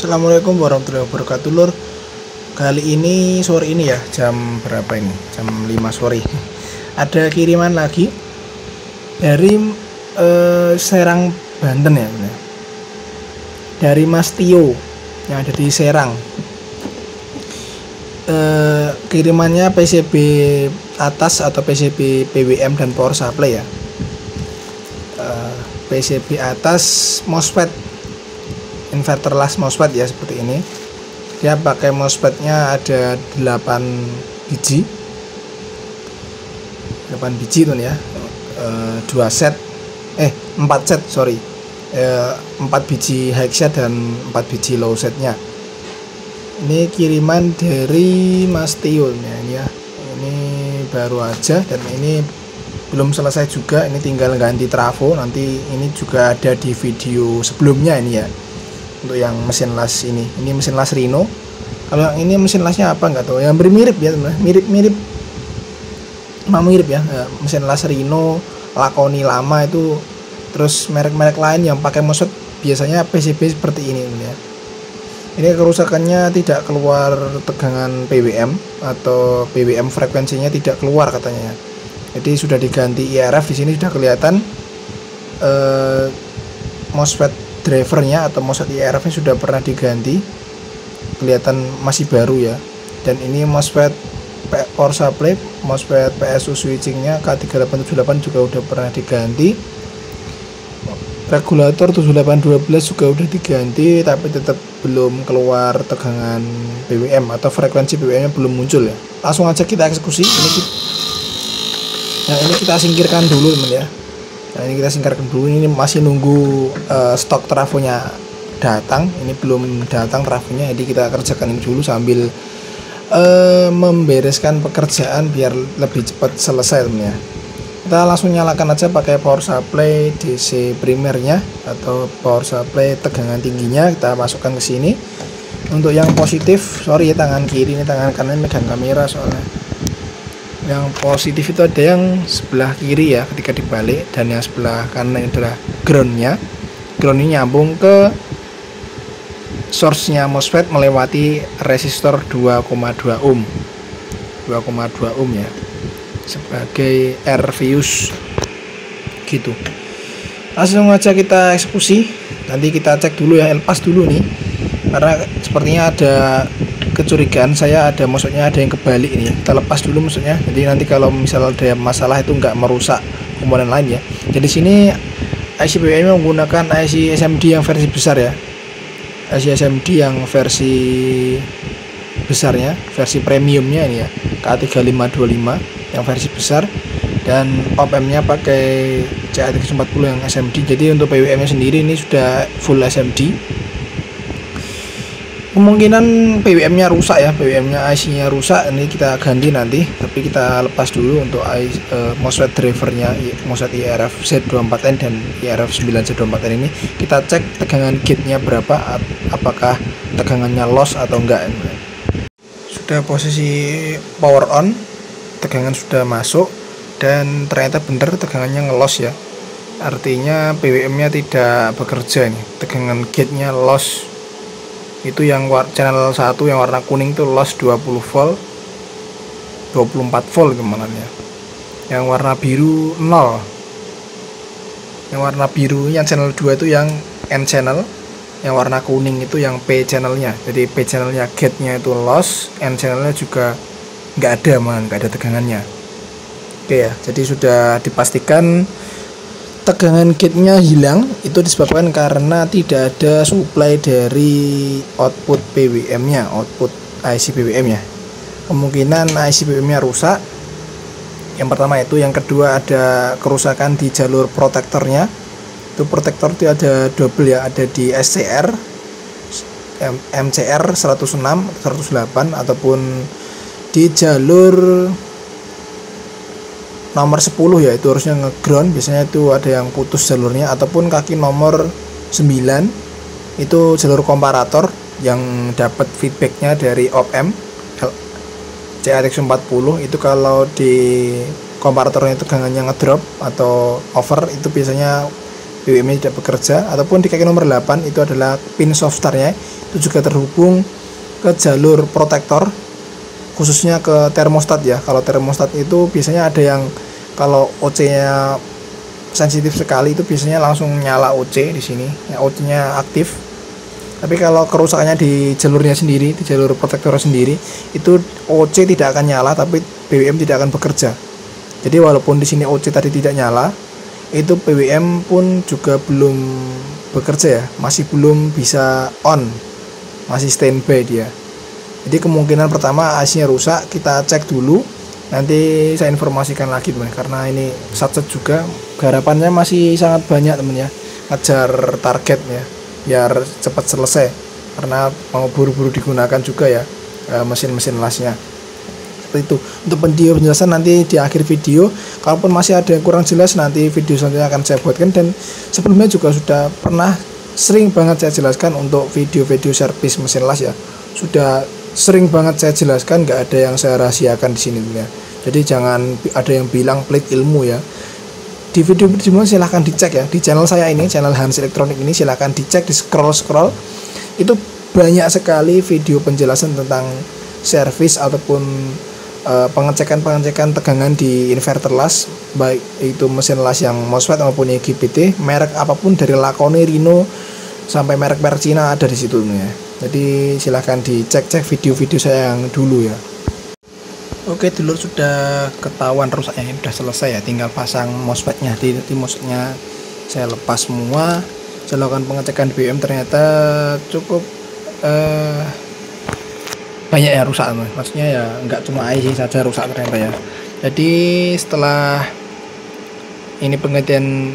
Assalamualaikum warahmatullahi wabarakatuh lur. Kali ini sore ini ya, jam berapa ini? Jam 5 sore. Ada kiriman lagi dari Serang, Banten ya. Dari Mas Tio yang ada di Serang. Kirimannya PCB atas atau PCB PWM dan power supply ya. PCB atas MOSFET, inverter las MOSFET ya, seperti ini. Dia pakai MOSFET-nya ada 8 biji tuh ya. 4 set 4 biji high set dan 4 biji low setnya. Ini kiriman dari Mas Tio ya. Ini baru aja dan ini belum selesai juga, ini tinggal ganti trafo. Nanti ini juga ada di video sebelumnya ini ya. Untuk yang mesin las ini mesin las Rhino. Kalau yang ini mesin lasnya apa nggak tahu, yang mirip ya teman, mirip ya. Mesin las Rhino, Lakoni lama itu, terus merek-merek lain yang pakai MOSFET biasanya PCB seperti ini ya. Ini kerusakannya tidak keluar tegangan PWM atau PWM frekuensinya tidak keluar katanya. Jadi sudah diganti IRF, di sini sudah kelihatan MOSFET drivernya atau MOSFET IRF-nya sudah pernah diganti, kelihatan masih baru ya. Dan ini MOSFET power supply, MOSFET PSU switchingnya K3878 juga udah pernah diganti. Regulator 7812 juga udah diganti, tapi tetap belum keluar tegangan PWM atau frekuensi PWM-nya belum muncul ya. Langsung aja kita eksekusi. Ini kita singkirkan dulu teman ya. Ini kita singkirkan dulu. Ini masih nunggu stok trafonya datang. Ini belum datang trafonya, jadi kita kerjakan ini dulu sambil membereskan pekerjaan biar lebih cepat selesai teman ya. Kita langsung nyalakan aja pakai power supply DC primernya atau power supply tegangan tingginya, kita masukkan ke sini. Untuk yang positif, sorry ya, tangan kiri, ini tangan kanan megang kamera soalnya. Yang positif itu ada yang sebelah kiri ya ketika dibalik, dan yang sebelah kanan adalah groundnya. Ground ini nyambung ke source-nya MOSFET melewati resistor 2,2 ohm. 2,2 ohm ya, sebagai R-Fuse gitu. Langsung aja kita eksekusi. Nanti kita cek dulu ya, lepas dulu nih, karena sepertinya ada kecurigaan saya, ada maksudnya ada yang kebalik ini. Kita lepas dulu maksudnya. Jadi nanti kalau misal ada masalah itu nggak merusak komponen lain ya. Jadi sini IC PWM menggunakan IC SMD yang versi besar ya. IC SMD yang versi besarnya, versi premiumnya ini ya, K3525 yang versi besar, dan op-amp-nya pakai CA340 yang SMD. Jadi untuk PWM-nya sendiri ini sudah full SMD. Kemungkinan PWM-nya rusak ya, PWM-nya IC-nya rusak, ini kita ganti nanti. Tapi kita lepas dulu untuk MOSFET drivernya, MOSFET IRF Z24N dan IRF 9Z24N ini. Kita cek tegangan gate-nya berapa, apakah tegangannya loss atau enggak. Sudah posisi power on, tegangan sudah masuk, dan ternyata benar tegangannya ngelos ya. Artinya PWM-nya tidak bekerja nih, tegangan gate-nya loss. Itu yang channel 1 yang warna kuning itu loss 20 volt, 24 volt kemana ya. Yang warna biru 0. Yang warna biru yang channel 2 itu yang N channel, yang warna kuning itu yang P channelnya. Jadi P channelnya gate-nya itu loss, N channelnya juga nggak ada tegangannya. Oke ya, jadi sudah dipastikan tegangan gate-nya hilang. Itu disebabkan karena tidak ada supply dari output PWM-nya, output IC PWM-nya. Kemungkinan IC PWM-nya rusak. Yang pertama itu, yang kedua ada kerusakan di jalur protektornya. Itu protektor itu ada double ya, ada di SCR, MCR 106, 108 ataupun di jalur nomor 10 ya, itu harusnya ngeground. Biasanya itu ada yang putus jalurnya, ataupun kaki nomor 9 itu jalur komparator yang dapat feedbacknya dari op-amp CATX40. Itu kalau di komparatornya tegangannya ngedrop atau over, itu biasanya BWM-nya tidak bekerja, ataupun di kaki nomor 8 itu adalah pin soft start-nya, itu juga terhubung ke jalur protektor, khususnya ke termostat ya. Kalau termostat itu biasanya ada yang kalau OC-nya sensitif sekali itu biasanya langsung nyala OC di sini, ya, OC-nya aktif. Tapi kalau kerusakannya di jalurnya sendiri, di jalur protektor sendiri, itu OC tidak akan nyala, tapi BWM tidak akan bekerja. Jadi walaupun di sini OC tadi tidak nyala, itu BWM pun juga belum bekerja ya, masih belum bisa on, masih standby dia. Jadi kemungkinan pertama IC-nya rusak, kita cek dulu, nanti saya informasikan lagi teman, karena ini satset juga, garapannya masih sangat banyak teman ya, ngejar target ya, biar cepat selesai, karena mau buru-buru digunakan juga ya mesin-mesin lasnya. Seperti itu. Untuk penjelasan nanti di akhir video, kalaupun masih ada yang kurang jelas, nanti video selanjutnya akan saya buatkan. Dan sebelumnya juga sudah pernah sering banget saya jelaskan untuk video-video servis mesin las ya, sudah sering banget saya jelaskan, nggak ada yang saya rahasiakan di sini ya. Jadi jangan ada yang bilang pelit ilmu ya. Di video-video silahkan dicek ya, di channel saya ini, channel Hans Elektronik ini, silahkan dicek, di scroll itu banyak sekali video penjelasan tentang servis ataupun pengecekan tegangan di inverter las, baik itu mesin las yang MOSFET maupun IGBT, merek apapun dari Lakone, Rino sampai merek-merek Cina ada di situ ya. Jadi silahkan dicek video-video saya yang dulu ya. Oke dulur, sudah ketahuan rusaknya, ini sudah selesai ya, tinggal pasang MOSFET-nya. Jadi MOSFET-nya saya lepas semua, saya lakukan pengecekan BWM, ternyata cukup banyak ya rusak, maksudnya ya nggak cuma IC saja rusak ternyata ya. Jadi setelah ini penggantian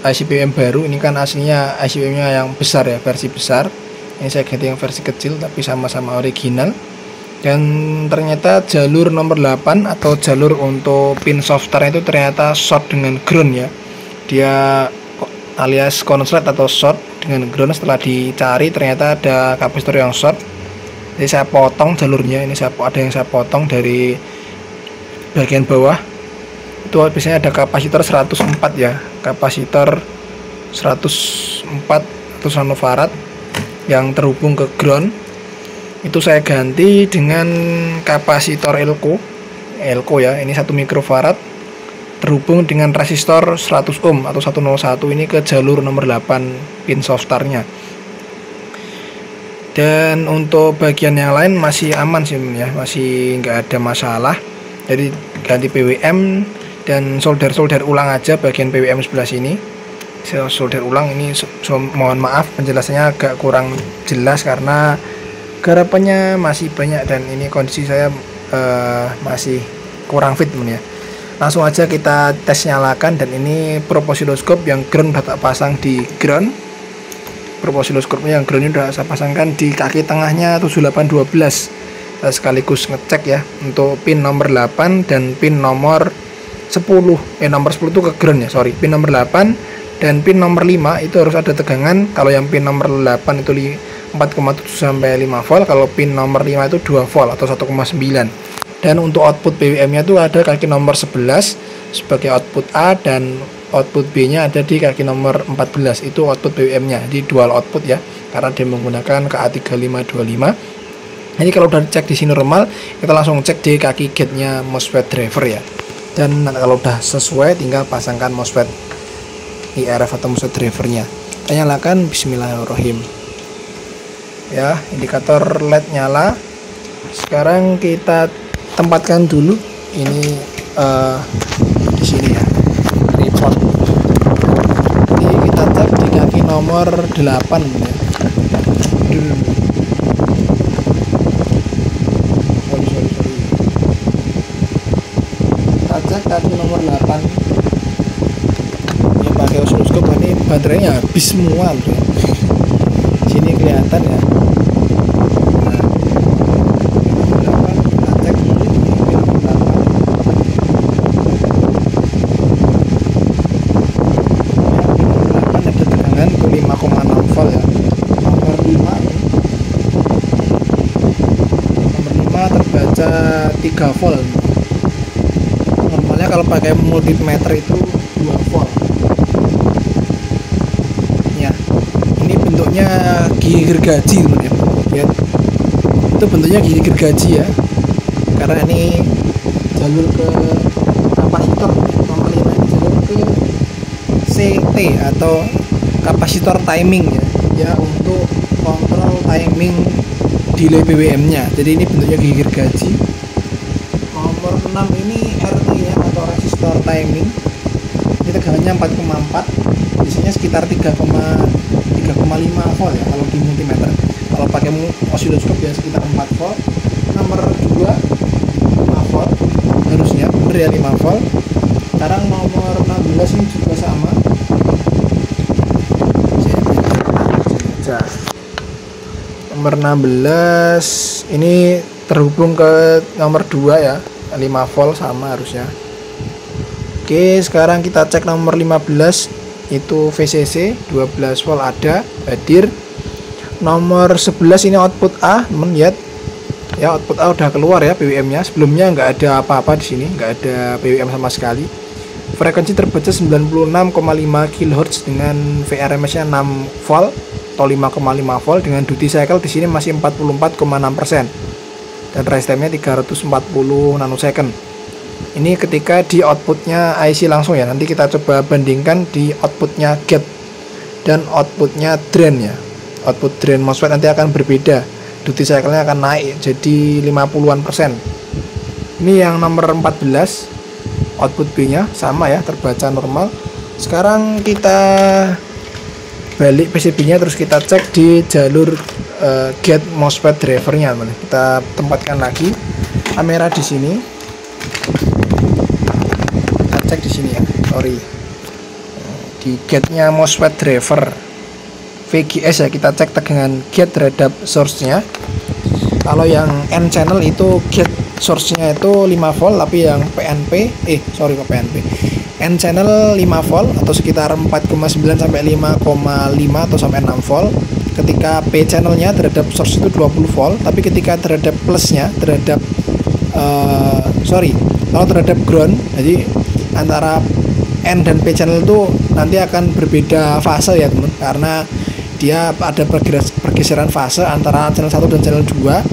IC BWM baru, ini kan aslinya IC BWM-nya yang besar ya, versi besar, ini saya ganti yang versi kecil tapi sama-sama original. Dan ternyata jalur nomor 8 atau jalur untuk pin soft start itu ternyata short dengan ground ya, dia alias konslet atau short dengan ground. Setelah dicari ternyata ada kapasitor yang short, jadi saya potong jalurnya. Ini ada yang saya potong dari bagian bawah, itu biasanya ada kapasitor 104 ya, kapasitor 104 atau nanofarad yang terhubung ke ground. Itu saya ganti dengan kapasitor elko ya, ini 1 mikrofarad terhubung dengan resistor 100 ohm atau 101, ini ke jalur nomor 8 pin soft start-nya. Dan untuk bagian yang lain masih aman sih ya, masih nggak ada masalah. Jadi ganti PWM dan solder ulang aja bagian PWM sebelah sini. Saya solder ulang ini, mohon maaf penjelasannya agak kurang jelas karena garapannya masih banyak dan ini kondisi saya masih kurang fit teman ya. Langsung aja kita tes nyalakan, dan ini probe oscilloscope yang ground udah tak pasang di ground. Probe oscilloscope-nya yang ground ini udah saya pasangkan di kaki tengahnya 7812. Kita sekaligus ngecek ya untuk pin nomor 8 dan pin nomor 10. Nomor 10 itu ke ground ya, sorry. Pin nomor 8 dan pin nomor 5 itu harus ada tegangan. Kalau yang pin nomor 8 itu 4,7 sampai 5 volt, kalau pin nomor 5 itu 2 volt atau 1,9. Dan untuk output BWM-nya itu ada kaki nomor 11 sebagai output A, dan output B-nya ada di kaki nomor 14, itu output BWM-nya. Jadi dual output ya, karena dia menggunakan KA3525. Jadi kalau udah cek di sini normal, kita langsung cek di kaki gate-nya MOSFET driver ya. Dan kalau udah sesuai, tinggal pasangkan MOSFET IRF atau MOSFET drivernya. Kita nyalakan, bismillahirrahmanirrahim. Ya, indikator LED nyala. Sekarang kita tempatkan dulu ini di sini ya, report. Jadi kita cek di kaki nomor 8 ya. Kita cek kaki nomor 8 ya, pakai oscilloscope. Ini baterainya habis semua loh ya. Sini kelihatan ya. Terbaca 3 volt. Normalnya kalau pakai multimeter itu 2 volt. bentuknya gigi gergaji teman ya. Lihat, itu bentuknya gigi gergaji ya, karena ini jalur ke kapasitor nomor 5 ini jalur ke CT atau kapasitor timing ya untuk kontrol timing delay BWM nya. Jadi ini bentuknya gigi gergaji. Nomor 6 ini RT nya atau resistor timing, ini tegangannya 4,4, biasanya sekitar 3,5 volt ya kalau di multimeter. Kalau pakai osiloskop ya sekitar 4 volt. Nomor 2 5 volt, harusnya bener ya 5 volt. Sekarang nomor 16 ini juga sama. Nomor 16 ini terhubung ke nomor 2 ya, 5 volt sama harusnya. Oke, sekarang kita cek nomor 15, itu VCC 12 volt ada hadir. Nomor 11 ini output A, teman lihat ya, output A udah keluar ya BWM nya. Sebelumnya nggak ada apa-apa di sini, nggak ada BWM sama sekali. Frekuensi terbaca 96,5 kHz dengan VRMS nya 6 volt atau 5,5 volt, dengan duty cycle di sini masih 44,6% dan rest time-nya 340 nanosecond. Ini ketika di outputnya IC langsung ya. Nanti kita coba bandingkan di outputnya gate dan outputnya drain ya. Output drain MOSFET nanti akan berbeda, duty cycle-nya akan naik jadi 50-an%. Ini yang nomor 14, output B nya sama ya, terbaca normal. Sekarang kita balik PCB nya, terus kita cek di jalur gate MOSFET drivernya. Kita tempatkan lagi kamera di sini, kita cek di sini ya, sorry, di gate nya MOSFET driver VGS ya. Kita cek tegangan gate terhadap source nya. Kalau yang N channel itu gate source nya itu 5 volt, tapi yang N channel 5 volt atau sekitar 4,9 sampai 5,5 atau sampai 6 volt. Ketika P channel nya terhadap source itu 20 volt, tapi ketika terhadap plusnya terhadap kalau terhadap ground, jadi antara N dan P channel itu nanti akan berbeda fase ya teman, karena dia ada pergeseran fase antara channel 1 dan channel 2,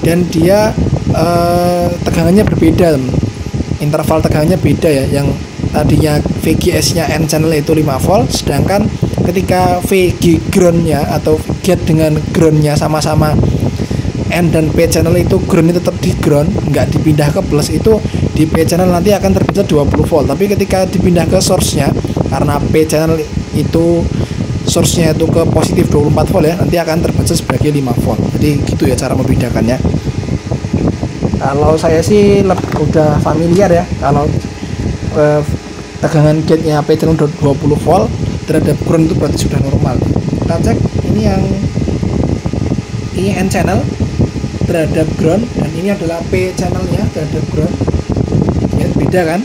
dan dia tegangannya berbeda teman. Interval tegangannya beda ya, yang tadinya VGS nya N channel itu 5 volt, sedangkan ketika VG ground nya atau gate dengan ground nya sama-sama N dan P channel itu ground tetap di ground, nggak dipindah ke plus, itu di P channel nanti akan terbaca 20 volt. Tapi ketika dipindah ke source nya, karena P channel itu source nya itu ke positif 24 volt ya, nanti akan terbaca sebagai 5 volt. Jadi gitu ya cara membedakannya. Kalau saya sih udah familiar ya, kalau tegangan gate nya P channel 20 volt terhadap ground itu berarti sudah normal. Kita cek ini yang N channel terhadap ground, dan ini adalah P channelnya terhadap ground ya, beda kan,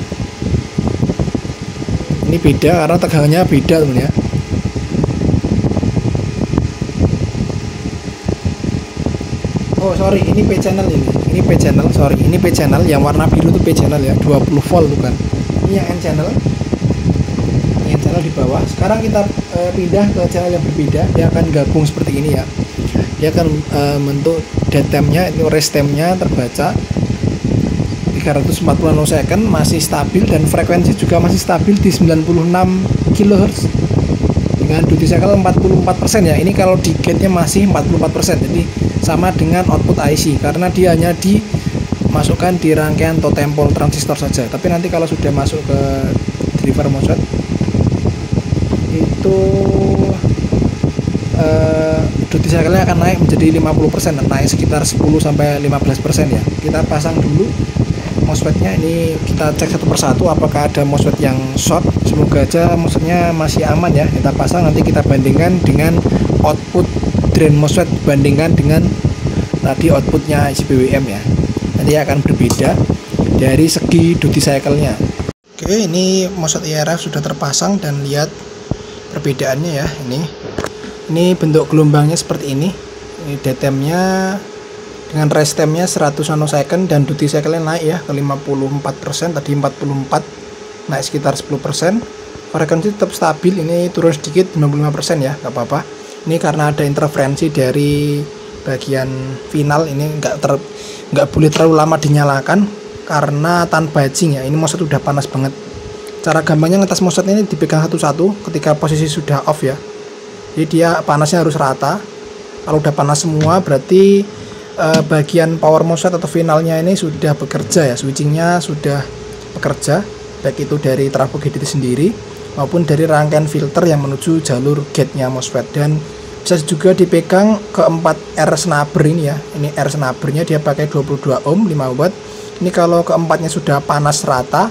ini beda karena tegangannya beda teman ya. Oh sorry, ini P channel, ini P channel, sorry, ini P channel yang warna biru itu P channel ya, 20 volt bukan. Ini yang N channel, ini N channel di bawah. Sekarang kita pindah ke channel yang berbeda, dia akan gabung seperti ini ya. Dia akan bentuk dead time-nya, itu rest time-nya terbaca 340 nanosecond, masih stabil, dan frekuensi juga masih stabil di 96 kHz dengan duty cycle 44% ya. Ini kalau di gate-nya masih 44%, jadi sama dengan output IC karena dia hanya dimasukkan di rangkaian totempol transistor saja. Tapi nanti kalau sudah masuk ke driver MOSFET itu duty cycle-nya akan naik menjadi 50%, naik sekitar 10-15% ya. Kita pasang dulu MOSFET-nya, ini kita cek satu persatu apakah ada MOSFET yang short. Semoga aja MOSFET-nya masih aman ya. Kita pasang, nanti kita bandingkan dengan output drain MOSFET, bandingkan dengan tadi outputnya IC-BWM ya. Nanti akan berbeda dari segi duty cycle-nya. Oke, ini MOSFET IRF sudah terpasang dan lihat perbedaannya ya. Ini bentuk gelombangnya seperti ini. Ini dead time-nya dengan rest time-nya 100 nanosecond dan duty cycle-nya naik ya ke 54%, tadi 44, naik sekitar 10%. Frekuensi tetap stabil, ini turun sedikit 95% ya, nggak apa-apa. Ini karena ada interferensi dari bagian final, ini nggak boleh terlalu lama dinyalakan karena tahan bajing ya. Ini MOSFET udah panas banget. Cara gampangnya ngetes MOSFET ini dipegang satu-satu ketika posisi sudah off ya. Jadi dia panasnya harus rata. Kalau udah panas semua berarti bagian power MOSFET atau finalnya ini sudah bekerja ya, switchingnya sudah bekerja, baik itu dari trafo GDT sendiri maupun dari rangkaian filter yang menuju jalur gate-nya MOSFET. Dan bisa juga dipegang keempat R snubber ini ya. Ini R snubbernya dia pakai 22 ohm 5 watt. Ini kalau keempatnya sudah panas rata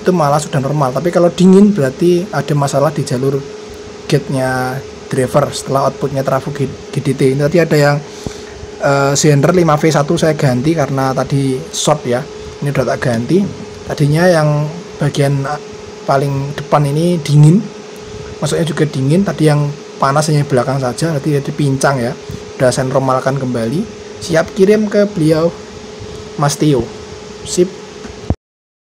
itu malah sudah normal, tapi kalau dingin berarti ada masalah di jalur gate-nya driver setelah outputnya trafo GDT. Ini tadi ada yang sender 5V1 saya ganti karena tadi short ya. Ini udah tak ganti. Tadinya yang bagian paling depan ini dingin, maksudnya juga dingin. Tadi yang panas hanya belakang saja, nanti dipincang ya. Udah saya normalkan kembali, siap kirim ke beliau Mas Tio. Sip.